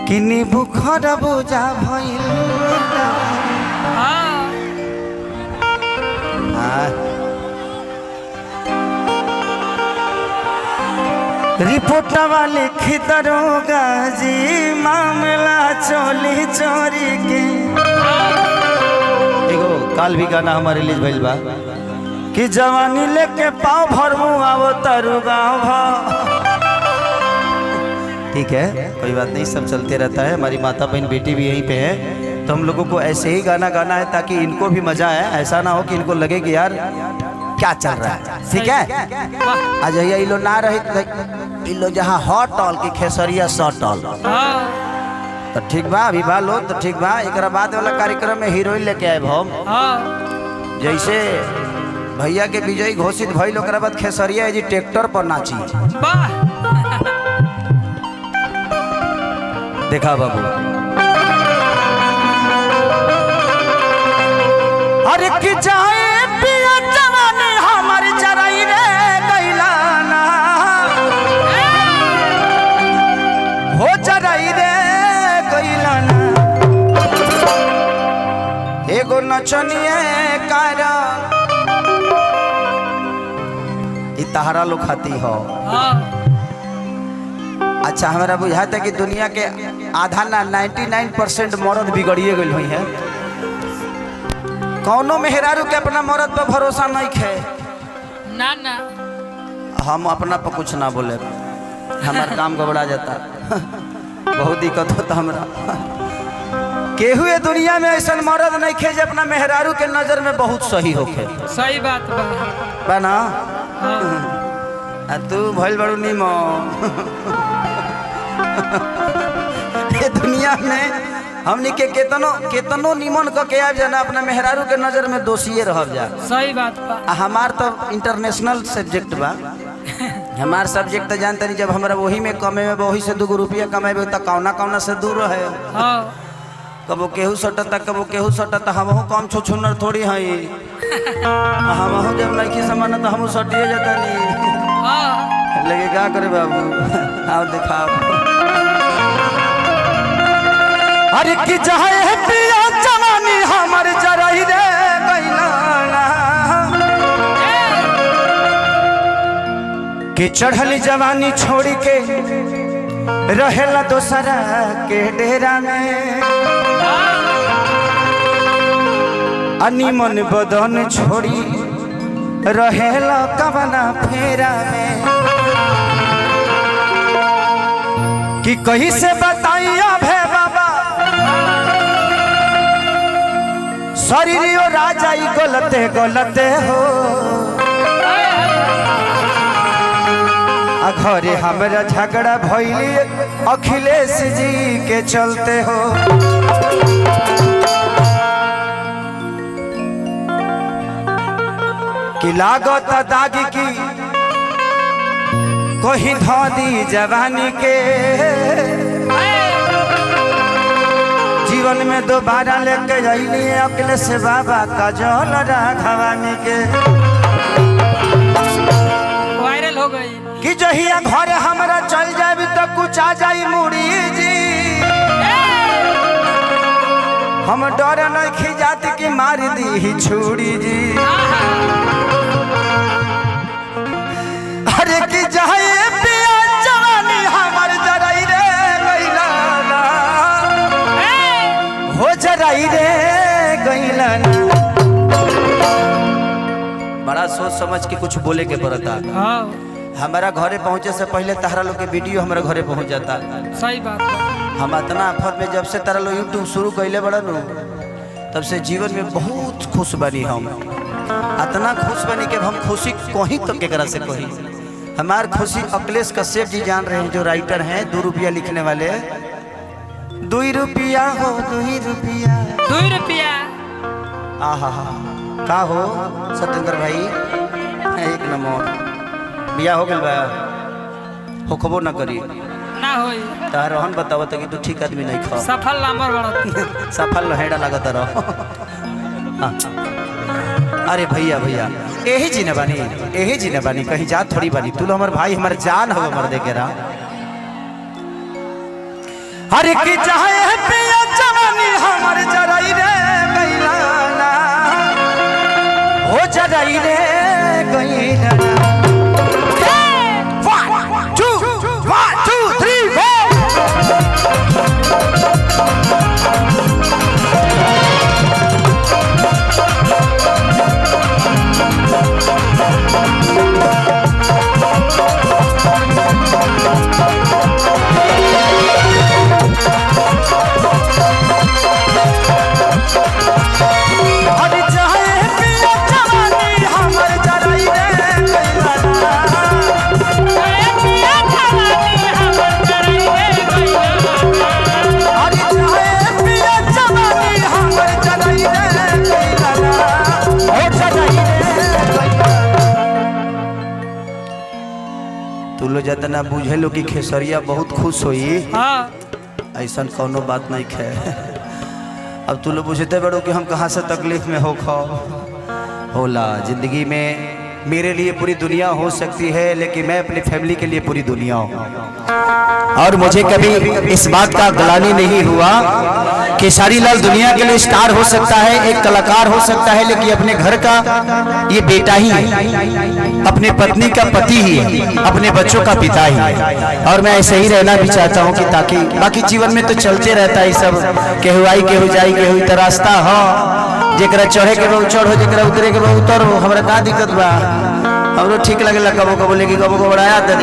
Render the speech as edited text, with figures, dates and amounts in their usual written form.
किनी बुखर बुझा भइल रिपोर्ट वाले खिदरोगा जी मामला चोली चोरी के एगो काल भी गाना हमारे रिलीज भइल बा कि जवानी लेके पाँव भरमू आवो तरु गाँव ठीक है, कोई बात नहीं, सब चलते रहता है। हमारी माता बहन बेटी भी यहीं पे है, तो हम लोगों को ऐसे ही गाना गाना है ताकि इनको भी मजा आए। ऐसा ना हो कि इनको लगे कि यार क्या चल रहा है। ठीक है, आज ये लो ना रही लो जहाँ हॉट टॉल की खेसरिया सटल तो ठीक बा, अभी बा लो तो ठीक बा। एक बाद वाला कार्यक्रम में हीरोइन लेके आए हम, जैसे भैया के विजयी घोषित भइल ओकरा बाद खेसरिया जी ट्रैक्टर पर नाची। देखा बाबू, अरे कि जाए पिया जवानी हमारी चराई रे गइलाना हो चराई रे गइलाना एगो नचनिए कारा इतहारा लो खाती हो। अच्छा, हमारा बुझाता कि दुनिया के आधा ना 99% मर्द बिगड़िए गई हुई है। कौनो मेहरारू के अपना मर्द पर भरोसा नहीं खे ना ना, हम अपना पर कुछ ना बोले, हमारा काम गबड़ा जाता बहुत दिक्कत होता हमरा। केहू ये दुनिया में ऐसा मर्द नहीं खे जो अपना मेहरारू के नजर में बहुत सही होखे। सही बात बा ना। तू भइल बड़ू नीमो ये दुनिया में हमनी के केतनो निमन क के आब जाना अपना मेहरारू के नजर में दोषिए रह जा। सही बात बा। हमार तो इंटरनेशनल सब्जेक्ट बा। हमार सब्जेक्ट तो जानते नहीं, जब हमरा वही में कमेबे वही से 2 रुपया कमेबे तो कौना कौना से दूर रहे। कबो केहू सटता कबो केहू सटता, हमहू कम छुछुनर थोड़ी हई। हमहू जब नहीं समान तो हमहू सटिए जाता नहीं लगे क्या करे बाबू। आओ दिखाओ, अरे कि चाहे पिया जवानी हमारे जराई रे गइलाना कि चढ़ली जवानी छोड़ के रहेला दोसरा के डेरा में, अनिमन बदन छोड़ी रहेला कवना फेरा में। कि कहीं से बताइया भे बाबा शरीर राजा ही गलते गलते हो। घरे हमरा झगड़ा भइली अखिलेश जी के चलते हो। कि लागत दागी की कोई धोदी जवानी के, जीवन में दोबारा लेके जाइए अखिलेश बाबा का जल राघवानी के। वायरल हो गई कि जहिया घर हमरा चल जाबी तो कुछ आ जाई मुड़ी जी। हम डर नहीं खिजाती कि मार दी ही छुड़ी जी। अरे कि जाए पिया जवानी हमार जराई रे गइलाना हो जराई रे गइलाना। बड़ा सोच समझ के कुछ बोले के पड़ता। हमारा घरे पहुँचे से पहले तारा लोग के वीडियो हमारे घरे पहुँच जाता। सही बात है। हम इतना आफत में जब से तारा लोग यूट्यूब शुरू कैले बड़ा नु तब से जीवन में बहुत खुश बनी। हम इतना खुश बनी कि हम खुशी कहीं तो केकरा से कहीं। हमार खुशी अखिलेश कश्यप जी जान रहे हैं, जो राइटर हैं 2 रुपया लिखने वाले। 2 रुपया हो 2 रुपया 2 रुपया। आहा का हो सत्येंद्र भाई, एक नंबर बिया हो गल बा होखबो न करी ना होई तार रहन बतावत कि तू ठीक आदमी नहीं खा। सफल नंबर बड़ा सफल हेडा लागत रहो। अरे भैया भैया यही जी न बानी, यही जी न बानी, कहीं जात थोड़ी बानी। तू हमार भाई हमार जान हो मर दे के रहा। हर की चाहे पिया जवानी हमर जराई रे गइलाना हो जराई रे गइलाना 1 2 3 तू लो जितना बुझे लो कि खेसरिया बहुत खुश होई हाँ ऐसा कोनो बात नहीं है। अब तू लोग बुझते बड़ो कि हम कहाँ से तकलीफ में हो खाओ होला। जिंदगी में मेरे लिए पूरी दुनिया हो सकती है लेकिन मैं अपनी फैमिली के लिए पूरी दुनिया हूँ। और मुझे कभी इस बात का ग्लानि नहीं हुआ कि सारी लाल दुनिया के लिए स्टार हो सकता है, एक कलाकार हो सकता है, लेकिन अपने घर का ये बेटा ही है, अपने पत्नी का पति ही है, अपने बच्चों का पिता ही है। और मैं ऐसे ही रहना भी चाहता हूँ कि ताकि बाकी जीवन में तो चलते रहता है सब, केहू आई केहू जाई केहू तो रास्ता हो, जरा चढ़े के बहुत चढ़ो, जरा उतरे के बहुत उतरो। हमरा का दिक्कत बा, हमरो ठीक लगेला कबो कबो, लेकिन कबो कबो बढ़ाया